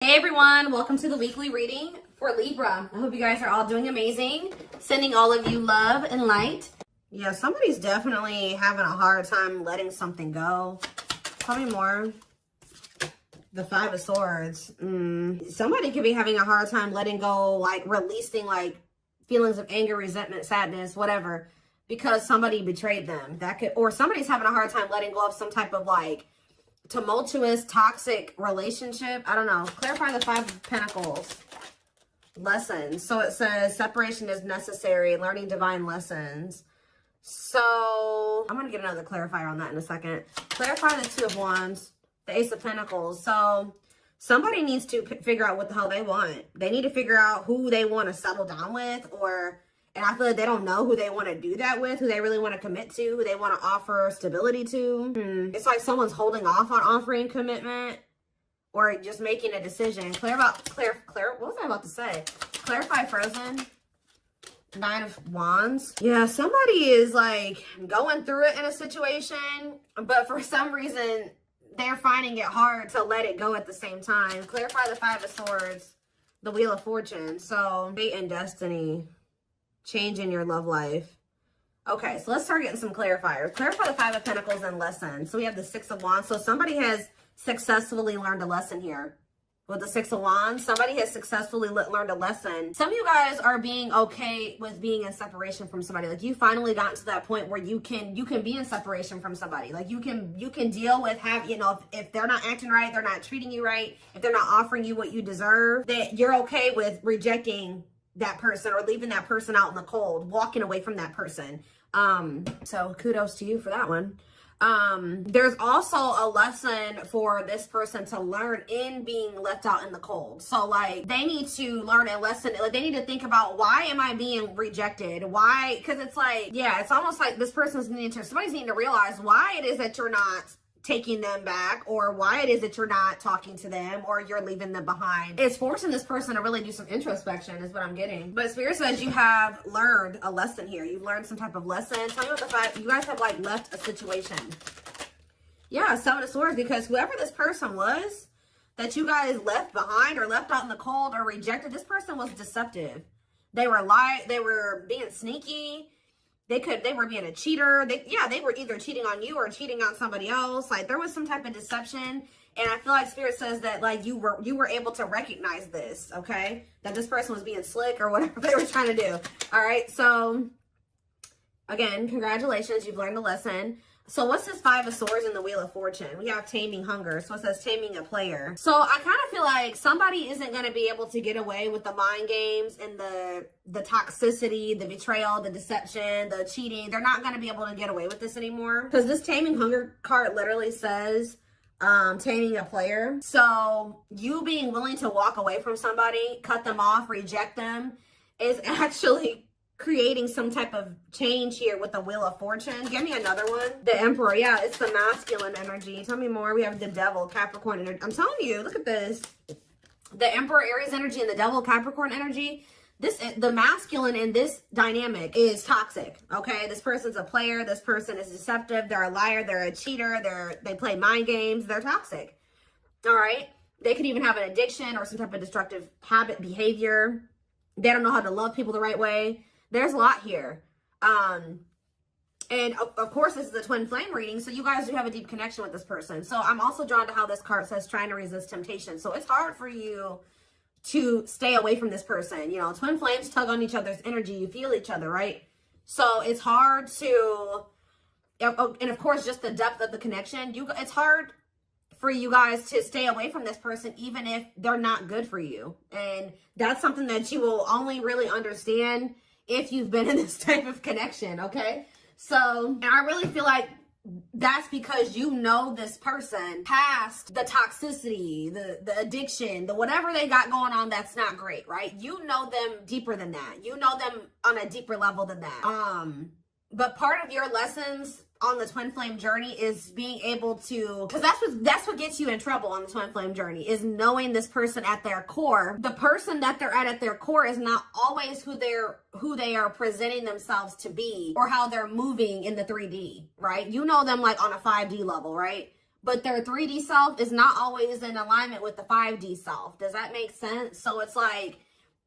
Hey everyone, welcome to the weekly reading for Libra. I hope you guys are all doing amazing. Sending all of you love and light. Yeah, somebody's definitely having a hard time letting something go. Tell me more. The Five of Swords. Somebody could be having a hard time letting go, like releasing like feelings of anger, resentment, sadness, whatever, because somebody betrayed them. That could, or somebody's having a hard time letting go of some type of like tumultuous, toxic relationship. I don't know. Clarify the Five of Pentacles. Lessons. So it says separation is necessary, learning divine lessons. So I'm going to get another clarifier on that in a second. Clarify the Two of Wands, the Ace of Pentacles. So somebody needs to figure out what the hell they want. They need to figure out who they want to settle down with, and I feel like they don't know who they want to do that with, who they really want to commit to, who they want to offer stability to. It's like someone's holding off on offering commitment or just making a decision. What was I about to say? Clarify Frozen. Nine of Wands. Yeah, somebody is like going through it in a situation, but for some reason they're finding it hard to let it go at the same time. Clarify the Five of Swords, the Wheel of Fortune. So fate and destiny. Change in your love life. Okay, so let's start getting some clarifiers. Clarify the Five of Pentacles and lessons. So we have the Six of Wands. So somebody has successfully learned a lesson here. With the Six of Wands, somebody has successfully learned a lesson. Some of you guys are being okay with being in separation from somebody. Like you finally gotten to that point where you can be in separation from somebody. Like you can deal with if they're not acting right, they're not treating you right, if they're not offering you what you deserve, that you're okay with rejecting that person or leaving that person out in the cold, walking away from that person. So kudos to you for that one. There's also a lesson for this person to learn in being left out in the cold. So like they need to learn a lesson. Like they need to think about, why am I being rejected? Why? Because it's like, yeah, it's almost like this person's somebody's needing to realize why it is that you're not taking them back, or why it is that you're not talking to them, or you're leaving them behind. It's forcing this person to really do some introspection is what I'm getting. But Spirit says you have learned a lesson here. You've learned some type of lesson. Tell me what the fact you guys have like left a situation. Yeah, Seven of Swords, because whoever this person was that you guys left behind or left out in the cold or rejected, this person was deceptive. They were being sneaky. They were being a cheater. They were either cheating on you or cheating on somebody else. Like there was some type of deception. And I feel like Spirit says that like you were able to recognize this, okay? That this person was being slick or whatever they were trying to do. All right. So again, congratulations. You've learned a lesson. So what's this Five of Swords in the Wheel of Fortune? We have taming hunger. So it says taming a player. So I kind of feel like somebody isn't going to be able to get away with the mind games and the toxicity, the betrayal, the deception, the cheating. They're not going to be able to get away with this anymore. Because this taming hunger card literally says taming a player. So you being willing to walk away from somebody, cut them off, reject them, is actually creating some type of change here with the Wheel of Fortune. Give me another one. The Emperor. Yeah, it's the masculine energy. Tell me more. We have the Devil, Capricorn energy. I'm telling you, look at this. The Emperor, Aries energy, and the Devil, Capricorn energy. The masculine in this dynamic is toxic, okay? This person's a player. This person is deceptive. They're a liar. They're a cheater. They play mind games. They're toxic, all right? They could even have an addiction or some type of destructive habit, behavior. They don't know how to love people the right way. There's a lot here. And of course, this is a twin flame reading, so you guys do have a deep connection with this person. So I'm also drawn to how this card says trying to resist temptation. So it's hard for you to stay away from this person. You know, twin flames tug on each other's energy. You feel each other, right? So it's hard to, and of course, just the depth of the connection. It's hard for you guys to stay away from this person, even if they're not good for you. And that's something that you will only really understand if you've been in this type of connection, okay? So, and I really feel like that's because you know this person past the toxicity, the addiction, the whatever they got going on that's not great, right? You know them deeper than that. You know them on a deeper level than that. But part of your lessons on the twin flame journey is being able to, because that's what gets you in trouble on the twin flame journey, is knowing this person at their core. The person that they're at their core is not always who they are presenting themselves to be, or how they're moving in the 3D, right? You know them like on a 5D level, right? but their 3D self is not always in alignment with the 5D self. Does that make sense? So it's like,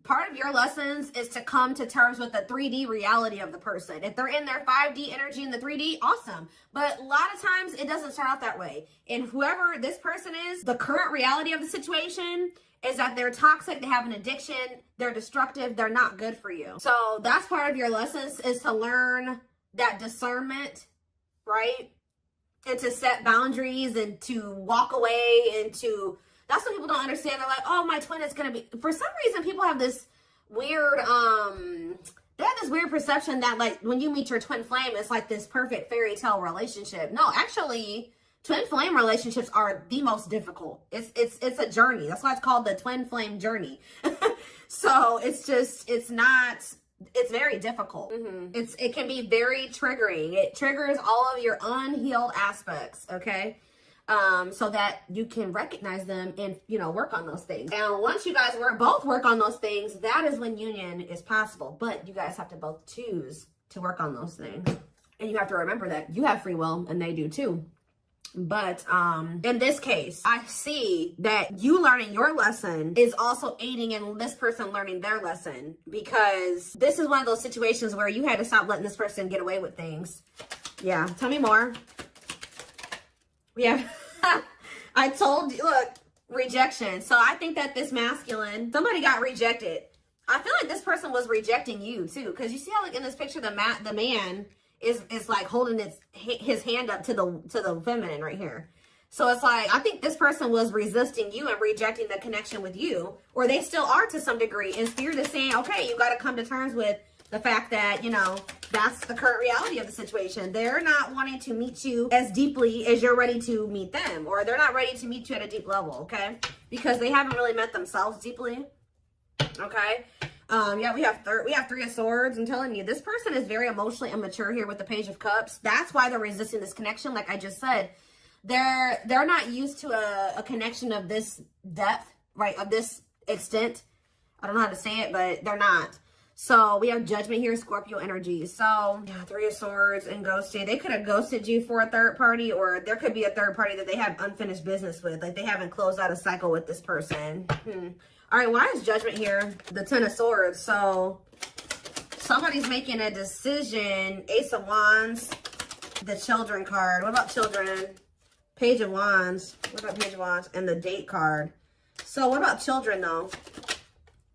part of your lessons is to come to terms with the 3D reality of the person. If they're in their 5D energy in the 3D, awesome. But a lot of times it doesn't start out that way. And whoever this person is, the current reality of the situation is that they're toxic, they have an addiction, they're destructive, they're not good for you. So that's part of your lessons, is to learn that discernment, right? And to set boundaries and to walk away and to, that's what people don't understand. They're like, oh, my twin is going to be, for some reason, people have this weird, they have this weird perception that like when you meet your twin flame, it's like this perfect fairy tale relationship. No, actually, twin flame relationships are the most difficult. It's a journey. That's why it's called the twin flame journey. So it's very difficult. It can be very triggering. It triggers all of your unhealed aspects, okay? So that you can recognize them and, you know, work on those things. And once you guys both work on those things, that is when union is possible. But you guys have to both choose to work on those things. And you have to remember that you have free will and they do too. But in this case, I see that you learning your lesson is also aiding in this person learning their lesson, because this is one of those situations where you had to stop letting this person get away with things. Yeah, tell me more. Yeah, I told you, look, rejection. So I think that this masculine, somebody got rejected. I feel like this person was rejecting you too, because you see how like in this picture, the man is like holding his hand up to the feminine right here. So it's like, I think this person was resisting you and rejecting the connection with you, or they still are to some degree. And Spirit is saying, okay, you got to come to terms with the fact that, you know, that's the current reality of the situation. They're not wanting to meet you as deeply as you're ready to meet them, or they're not ready to meet you at a deep level, okay? Because they haven't really met themselves deeply, okay? Yeah, we have Three of Swords. I'm telling you, this person is very emotionally immature here with the Page of Cups. That's why they're resisting this connection. Like I just said, they're not used to a connection of this depth, right? Of this extent. I don't know how to say it, but they're not. So we have Judgment here, Scorpio energy. So yeah, Three of Swords and ghosting. They could have ghosted you for a third party, or there could be a third party that they have unfinished business with. Like they haven't closed out a cycle with this person. All right, why is Judgment here? The Ten of Swords. So somebody's making a decision. Ace of Wands, the Children card. What about children? Page of Wands. What about Page of Wands? And the Date card. So what about children though?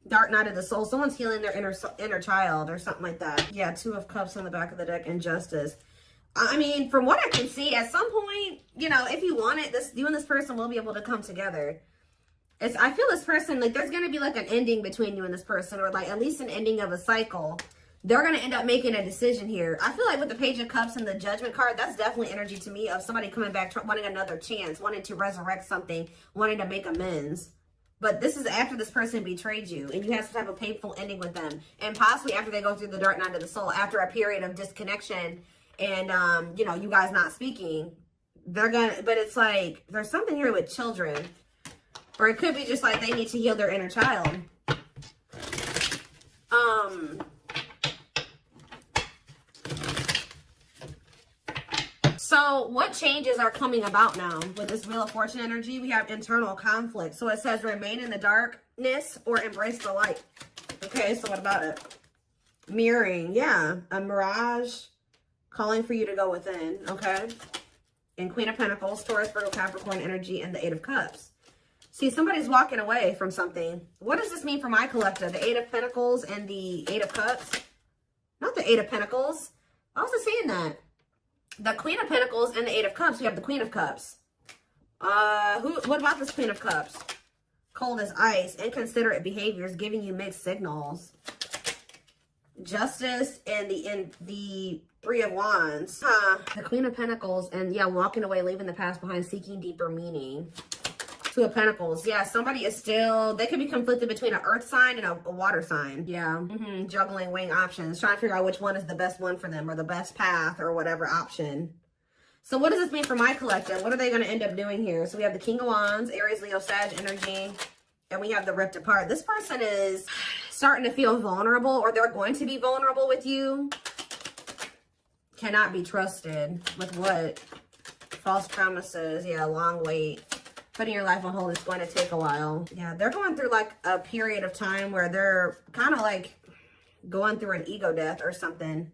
Dark Night of the Soul. Someone's healing their inner child or something like that. Yeah, Two of Cups on the back of the deck and Justice. I mean, from what I can see, at some point, you know, if you want it, you and this person will be able to come together. I feel this person, like, there's going to be, like, an ending between you and this person, or, like, at least an ending of a cycle. They're going to end up making a decision here. I feel like with the Page of Cups and the Judgment card, that's definitely energy to me of somebody coming back, wanting another chance, wanting to resurrect something, wanting to make amends. But this is after this person betrayed you, and you have some type of painful ending with them. And possibly after they go through the Dark Night of the Soul, after a period of disconnection and, you know, you guys not speaking, but it's like, there's something here with children. Or it could be just like they need to heal their inner child. So what changes are coming about now with this Wheel of Fortune energy? We have internal conflict. So it says remain in the darkness or embrace the light. Okay, so what about it? Mirroring, yeah. A mirage calling for you to go within, okay? And Queen of Pentacles, Taurus, Virgo, Capricorn energy, and the Eight of Cups. See, somebody's walking away from something. What does this mean for my collective? The Eight of Pentacles and the Eight of Cups? Not the Eight of Pentacles. I was saying that. The Queen of Pentacles and the Eight of Cups. We have the Queen of Cups. What about this Queen of Cups? Cold as ice. Inconsiderate behaviors giving you mixed signals. Justice and the Three of Wands. The Queen of Pentacles and, yeah, walking away, leaving the past behind, seeking deeper meaning. Two of Pentacles. Yeah, somebody is still, they could be conflicted between an earth sign and a water sign. Yeah. Juggling, weighing options. Trying to figure out which one is the best one for them or the best path or whatever option. So what does this mean for my collective? What are they going to end up doing here? So we have the King of Wands, Aries, Leo, Sag energy. And we have the Ripped Apart. This person is starting to feel vulnerable, or they're going to be vulnerable with you. Cannot be trusted with what? False promises. Yeah, long wait. Putting your life on hold is going to take a while. Yeah, they're going through like a period of time where they're kind of like going through an ego death or something.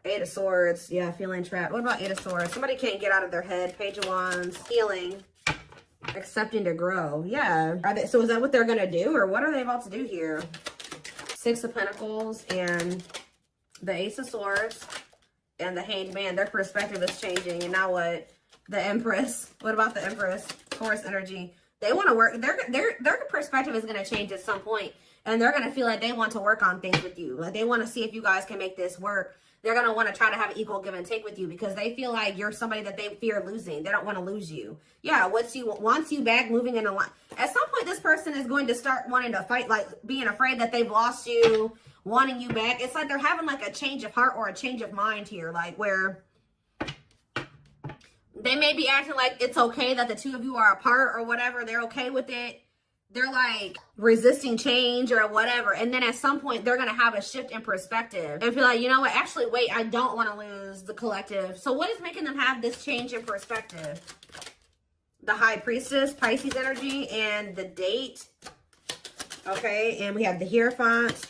Eight of Swords. Yeah, feeling trapped. What about Eight of Swords? Somebody can't get out of their head. Page of Wands. Healing. Accepting to grow. Yeah. So is that what they're going to do? Or what are they about to do here? Six of Pentacles and the Ace of Swords and the Hanged Man. Their perspective is changing. And now what? The Empress. What about the Empress? Taurus energy. They want to work. Their perspective is going to change at some point. And they're going to feel like they want to work on things with you. Like they want to see if you guys can make this work. They're going to want to try to have equal give and take with you because they feel like you're somebody that they fear losing. They don't want to lose you. Yeah, wants you back, moving in a line. At some point, this person is going to start wanting to fight, like being afraid that they've lost you, wanting you back. It's like they're having like a change of heart or a change of mind here, like where they may be acting like it's okay that the two of you are apart or whatever. They're okay with it. They're like resisting change or whatever. And then at some point, they're going to have a shift in perspective and feel like, you know what? Actually, wait, I don't want to lose the collective. So what is making them have this change in perspective? The High Priestess, Pisces energy, and the Date. Okay, and we have the Hierophant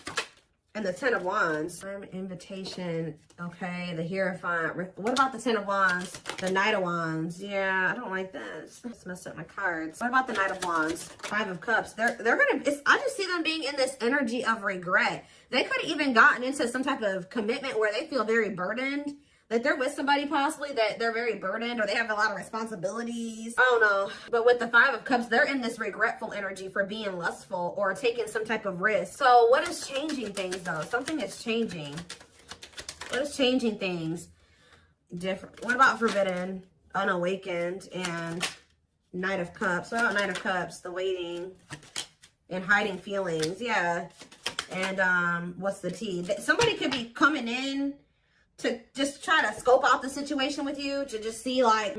and the Ten of Wands. Invitation. Okay, the Hierophant. What about the Ten of Wands? The Knight of Wands. Yeah, I don't like this. Just messed up my cards. What about the Knight of Wands? Five of Cups. They're gonna. I just see them being in this energy of regret. They could have even gotten into some type of commitment where they feel very burdened. That they're with somebody possibly that they're very burdened or they have a lot of responsibilities. I don't know. But with the Five of Cups, they're in this regretful energy for being lustful or taking some type of risk. So what is changing things though? Something is changing. What is changing things? Different. What about Forbidden, Unawakened, and Knight of Cups? What about Knight of Cups? The waiting and hiding feelings. Yeah. And what's the T? Somebody could be coming in to just try to scope out the situation with you, to just see like,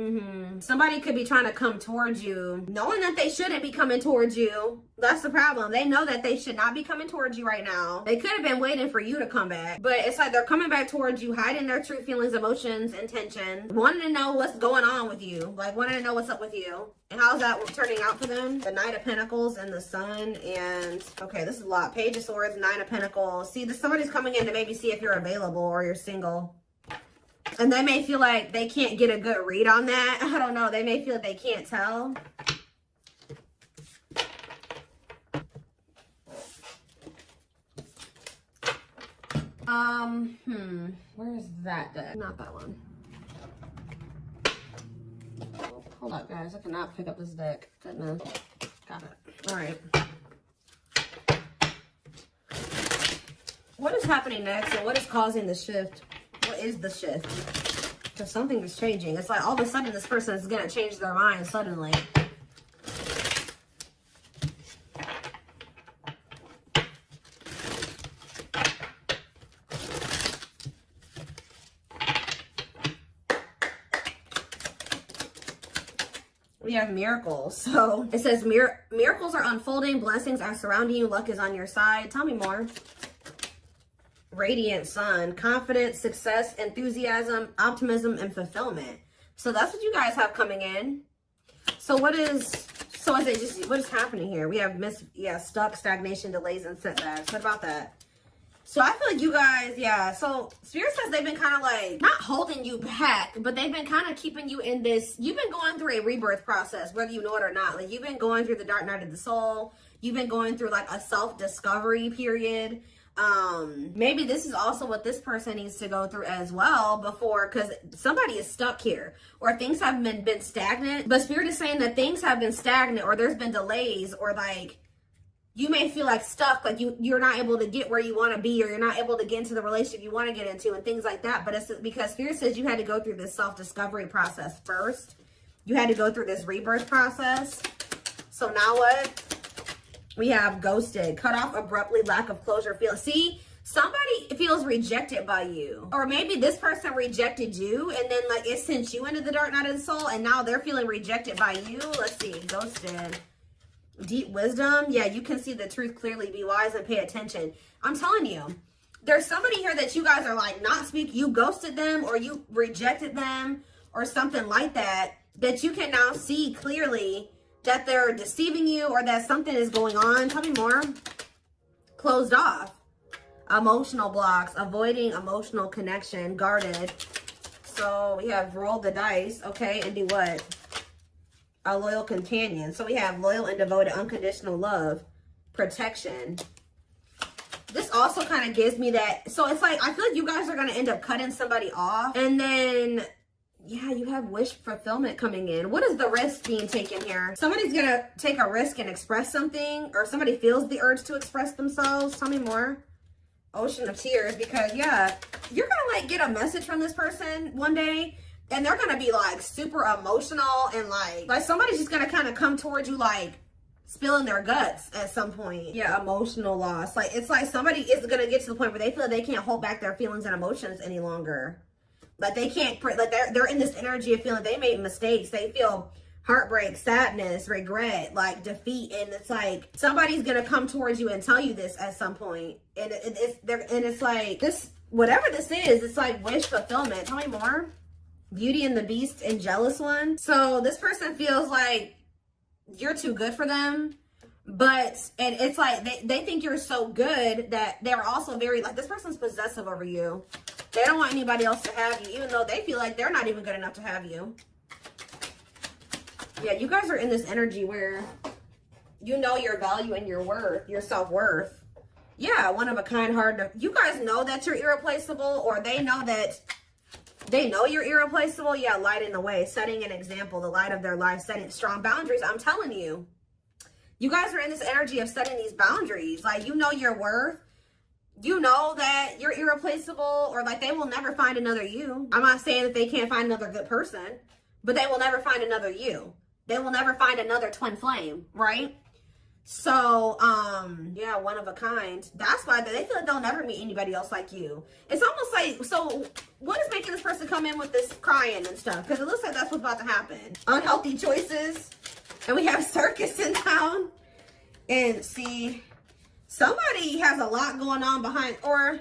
somebody could be trying to come towards you, knowing that they shouldn't be coming towards you. That's the problem. They know that they should not be coming towards you right now. They could have been waiting for you to come back, but it's like they're coming back towards you, hiding their true feelings, emotions, intentions, wanting to know what's going on with you, like wanting to know what's up with you. And how's that turning out for them? The Knight of Pentacles and the Sun, and okay, this is a lot. Page of Swords, Nine of Pentacles. See, somebody's coming in to maybe see if you're available or you're single. And they may feel like they can't get a good read on that. I don't know. They may feel like they can't tell. Where's that deck? Not that one. Hold up, guys. I cannot pick up this deck. Goodness. Got it. All right. What is happening next and what is causing the shift? What is the shift? Because something is changing. It's like all of a sudden this person is going to change their mind suddenly. We have miracles. So it says miracles are unfolding, blessings are surrounding you, luck is on your side. Tell me more. Radiant Sun, confidence, success, enthusiasm, optimism, and fulfillment. So that's what you guys have coming in. So what is happening here? We have stuck, stagnation, delays, and setbacks. What about that? So I feel like you guys, so Spirit says they've been kind of like, not holding you back, but they've been kind of keeping you in this, you've been going through a rebirth process, whether you know it or not. Like you've been going through the dark night of the soul. You've been going through like a self-discovery period. Maybe this is also what this person needs to go through as well before, because somebody is stuck here or things have been stagnant. But Spirit is saying that things have been stagnant or there's been delays or like you may feel like stuck, like you're not able to get where you want to be or you're not able to get into the relationship you want to get into and things like that. But it's because Spirit says you had to go through this self-discovery process first. You had to go through this rebirth process. So now what? We have ghosted, cut off abruptly, lack of closure. See, somebody feels rejected by you. Or maybe this person rejected you and then like it sent you into the dark night of the soul and now they're feeling rejected by you. Let's see, ghosted. Deep wisdom. Yeah, you can see the truth clearly. Be wise and pay attention. I'm telling you, there's somebody here that you guys are like not speak. You ghosted them or you rejected them or something like that. that you can now see clearly that they're deceiving you or that something is going on. Tell me more. Closed off. Emotional blocks. Avoiding emotional connection. Guarded. So we have roll the dice. Okay. And do what? A loyal companion. So we have loyal and devoted unconditional love. Protection. This also kind of gives me that. So it's like, I feel like you guys are going to end up cutting somebody off. And then, yeah, you have wish fulfillment coming in. What is the risk being taken here? Somebody's going to take a risk and express something. Or somebody feels the urge to express themselves. Tell me more. Ocean of tears. Because, yeah, you're going to, like, get a message from this person one day. And they're going to be, like, super emotional. And, like somebody's just going to kind of come towards you, like, spilling their guts at some point. Yeah, emotional loss. Like, it's like somebody is going to get to the point where they feel like they can't hold back their feelings and emotions any longer. Like, they can't, like, they're in this energy of feeling they made mistakes. They feel heartbreak, sadness, regret, like, defeat. And it's like, somebody's going to come towards you and tell you this at some point. And it's like, this, whatever this is, it's like wish fulfillment. Tell me more. Beauty and the Beast and Jealous One. So this person feels like you're too good for them, but and it's like they think you're so good that they're also very, like, this person's possessive over you. They don't want anybody else to have you, even though they feel like they're not even good enough to have you. Yeah, you guys are in this energy where you know your value and your worth, your self-worth. Yeah, one of a kind, hard to, you guys know that you're irreplaceable, or they know that they know you're irreplaceable. Yeah, lighting the way, setting an example, the light of their life, setting strong boundaries. I'm telling you, you guys are in this energy of setting these boundaries. Like, you know your worth. You know that you're irreplaceable, or like they will never find another you. I'm not saying that they can't find another good person, but they will never find another you. They will never find another twin flame, right? So, yeah, one of a kind. That's why they feel like they'll never meet anybody else like you. It's almost like, so what is making this person come in with this crying and stuff? Because it looks like that's what's about to happen. Unhealthy choices. And we have circus in town. And see, somebody has a lot going on behind, or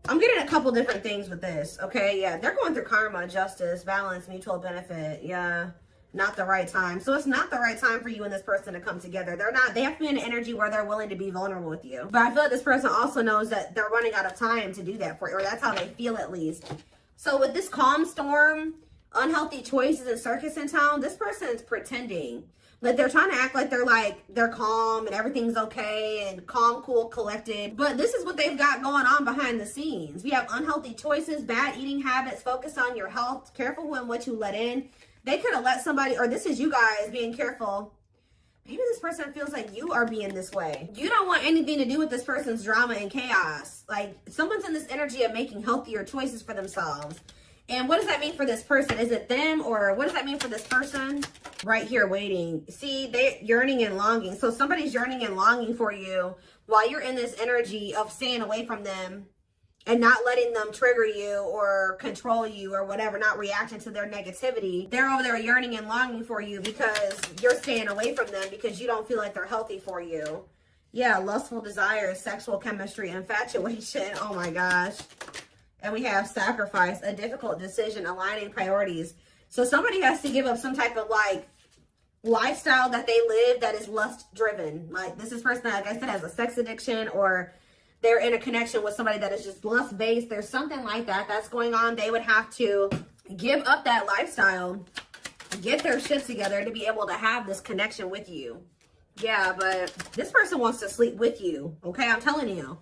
I'm getting a couple different things with this. Okay, yeah, they're going through karma, justice, balance, mutual benefit. Yeah. Not the right time. So it's not the right time for you and this person to come together. They have to be in an energy where they're willing to be vulnerable with you. But I feel like this person also knows that they're running out of time to do that for you, or that's how they feel at least. So with this calm storm, unhealthy choices, and circus in town, this person is pretending. Like, they're trying to act like they're calm and everything's okay and calm, cool, collected. But this is what they've got going on behind the scenes. We have unhealthy choices, bad eating habits, focus on your health, careful with what you let in. They could have let somebody, or this is you guys being careful. Maybe this person feels like you are being this way. You don't want anything to do with this person's drama and chaos. Like, someone's in this energy of making healthier choices for themselves. And what does that mean for this person? Is it them, or what does that mean for this person? Right here, waiting. See, they're yearning and longing. So somebody's yearning and longing for you while you're in this energy of staying away from them and not letting them trigger you or control you or whatever, not reacting to their negativity. They're over there yearning and longing for you because you're staying away from them because you don't feel like they're healthy for you. Yeah, lustful desires, sexual chemistry, infatuation. Oh my gosh. And we have sacrifice, a difficult decision, aligning priorities. So somebody has to give up some type of, like, lifestyle that they live that is lust driven. Like, this is person that, like I said, has a sex addiction, or they're in a connection with somebody that is just lust based. There's something like that that's going on. They would have to give up that lifestyle, get their shit together to be able to have this connection with you. Yeah, but this person wants to sleep with you. Okay, I'm telling you.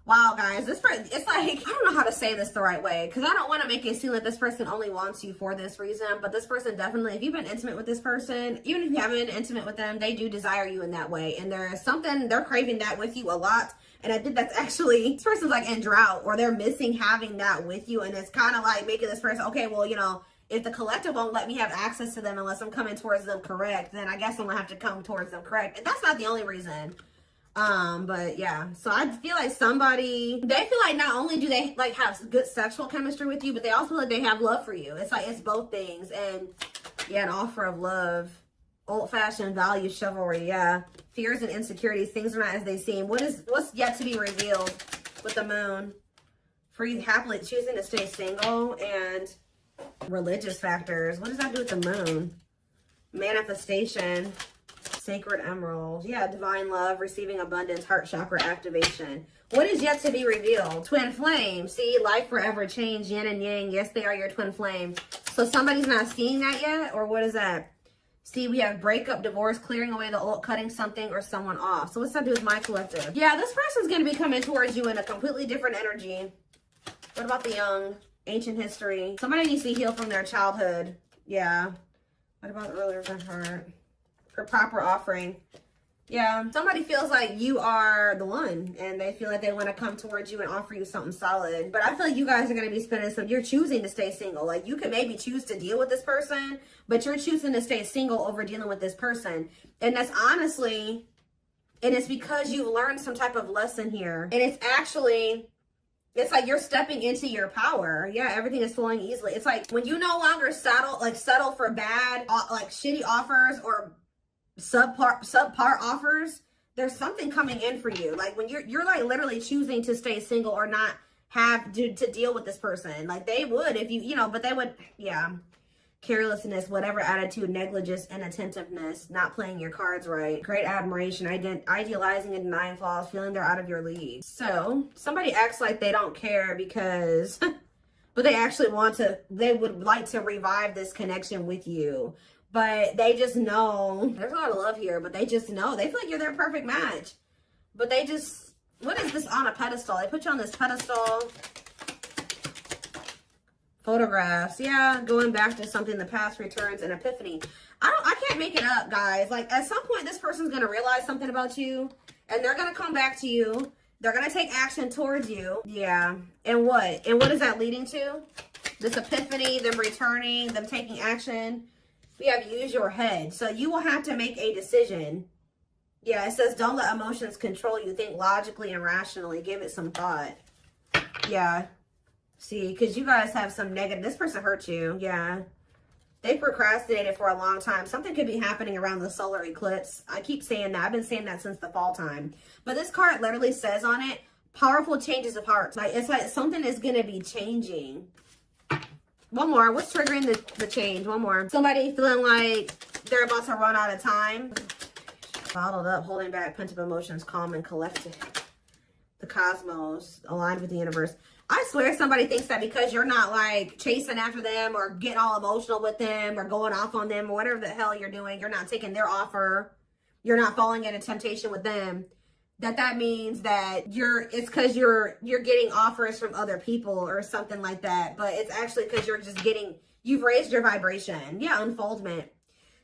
Wow, guys, this person, it's like, I don't know how to say this the right way, because I don't want to make it seem like this person only wants you for this reason, but this person definitely, if you've been intimate with this person, even if you haven't been intimate with them, they do desire you in that way, and there's something, they're craving that with you a lot, and I think that's actually, this person's like in drought, or they're missing having that with you, and it's kind of like making this person, okay, well, you know, if the collective won't let me have access to them unless I'm coming towards them correct, then I guess I'm going to have to come towards them correct, and that's not the only reason. But yeah, so I feel like somebody, they feel like not only do they like have good sexual chemistry with you, but they also feel like they have love for you. It's like, it's both things. And yeah, an offer of love, old-fashioned value, chivalry. Yeah, fears and insecurities, things are not as they seem. What's yet to be revealed with the moon? Free, happily choosing to stay single, and religious factors. What does that do with the moon? Manifestation. Sacred emerald. Yeah, divine love, receiving abundance, heart chakra activation. What is yet to be revealed? Twin flame. See, life forever change, yin and yang. Yes, they are your twin flame. So somebody's not seeing that yet, or what is that? See, we have breakup, divorce, clearing away the old, cutting something or someone off. So what's that do with my collective? Yeah, this person's going to be coming towards you in a completely different energy. What about the young? Ancient history. Somebody needs to heal from their childhood. Yeah. What about earlier than heart? For proper offering. Yeah. Somebody feels like you are the one and they feel like they want to come towards you and offer you something solid. But I feel like you guys are going to be spending some, you're choosing to stay single. Like you could maybe choose to deal with this person, but you're choosing to stay single over dealing with this person. And that's honestly, and it's because you've learned some type of lesson here. And it's actually, it's like you're stepping into your power. Yeah, everything is flowing easily. It's like when you no longer settle for bad, like shitty offers or subpar offers, there's something coming in for you. Like when you're like literally choosing to stay single or not have to deal with this person. Like they would if you know, but they would, yeah. Carelessness, whatever attitude, negligence, inattentiveness, not playing your cards right, great admiration, idealizing and denying flaws, feeling they're out of your league. So somebody acts like they don't care because, but they actually they would like to revive this connection with you. But they just know, there's a lot of love here, but they just know, they feel like you're their perfect match. But they just, what is this on a pedestal? They put you on this pedestal. Photographs, yeah, going back to something, the past returns, an epiphany. I can't make it up, guys. Like, at some point, this person's going to realize something about you, and they're going to come back to you. They're going to take action towards you. Yeah, and what? And what is that leading to? This epiphany, them returning, them taking action. We have use your head. So you will have to make a decision. Yeah, it says don't let emotions control you. Think logically and rationally. Give it some thought. Yeah. See, because you guys have some negative, this person hurt you, yeah. They procrastinated for a long time. Something could be happening around the solar eclipse. I keep saying that. I've been saying that since the fall time. But this card literally says on it, powerful changes of heart. Like, it's like something is going to be changing. One more. What's triggering the change? One more. Somebody feeling like they're about to run out of time. Bottled up, holding back, pent up emotions, calm and collected. The cosmos, aligned with the universe. I swear somebody thinks that because you're not like chasing after them or getting all emotional with them or going off on them or whatever the hell you're doing, you're not taking their offer, you're not falling into temptation with them, that means that it's because you're getting offers from other people or something like that. But it's actually because you've raised your vibration. Yeah, unfoldment.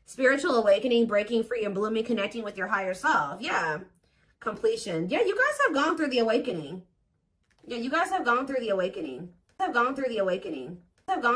Spiritual awakening, breaking free and blooming, connecting with your higher self. Yeah. Completion. Yeah, you guys have gone through the awakening. Yeah, you guys have gone through the awakening. Have gone through the awakening. Have gone